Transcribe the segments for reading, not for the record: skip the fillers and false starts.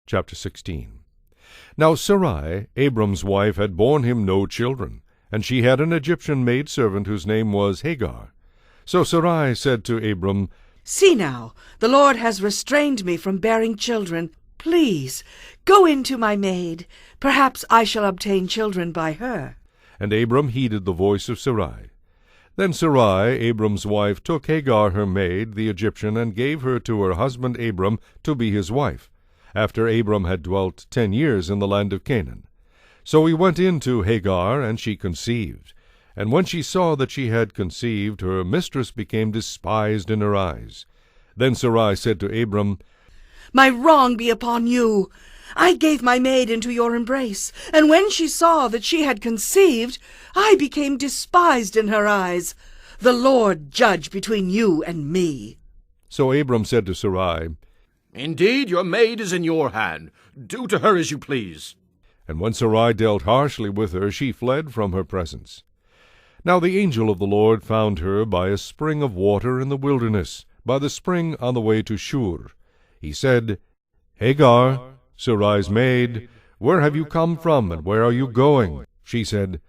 Chapter 16. Now Sarai, Abram's wife, had borne him no children, and she had an Egyptian maidservant whose name was Hagar. So Sarai said to Abram, See now, the Lord has restrained me from bearing children. Please, go in to my maid. Perhaps I shall obtain children by her. And Abram heeded the voice of Sarai. Then Sarai, Abram's wife, took Hagar her maid, the Egyptian, and gave her to her husband Abram to be his wife, after Abram had dwelt 10 years in the land of Canaan. So he went in to Hagar, and she conceived. And when she saw that she had conceived, her mistress became despised in her eyes. Then Sarai said to Abram, My wrong be upon you. I gave my maid into your embrace, and when she saw that she had conceived, I became despised in her eyes. The Lord judge between you and me. So Abram said to Sarai, Indeed, your maid is in your hand. Do to her as you please. And when Sarai dealt harshly with her, she fled from her presence. Now the angel of the Lord found her by a spring of water in the wilderness, by the spring on the way to Shur. He said, Hagar, Sarai's maid, where have you come from, and where are you going? She said,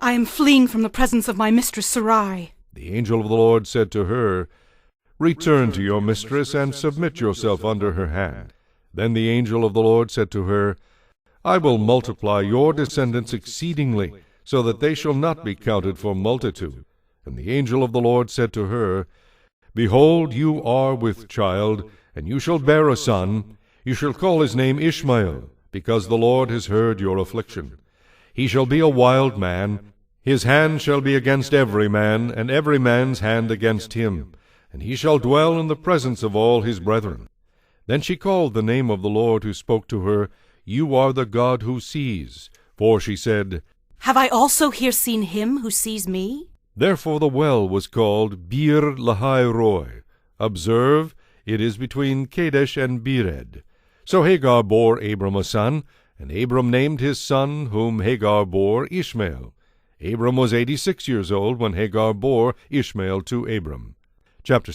I am fleeing from the presence of my mistress Sarai. The angel of the Lord said to her, Return to your mistress, and submit yourself under her hand. Then the angel of the Lord said to her, I will multiply your descendants exceedingly, so that they shall not be counted for multitude. And the angel of the Lord said to her, Behold, you are with child, and you shall bear a son. You shall call his name Ishmael, because the Lord has heard your affliction. He shall be a wild man. His hand shall be against every man, and every man's hand against him. And he shall dwell in the presence of all his brethren. Then she called the name of the Lord who spoke to her, You are the God who sees. For she said, Have I also here seen him who sees me? Therefore the well was called Bir Lahai Roi. Observe, it is between Kadesh and Bered. So Hagar bore Abram a son, and Abram named his son, whom Hagar bore, Ishmael. Abram was 86 years old when Hagar bore Ishmael to Abram. Chapter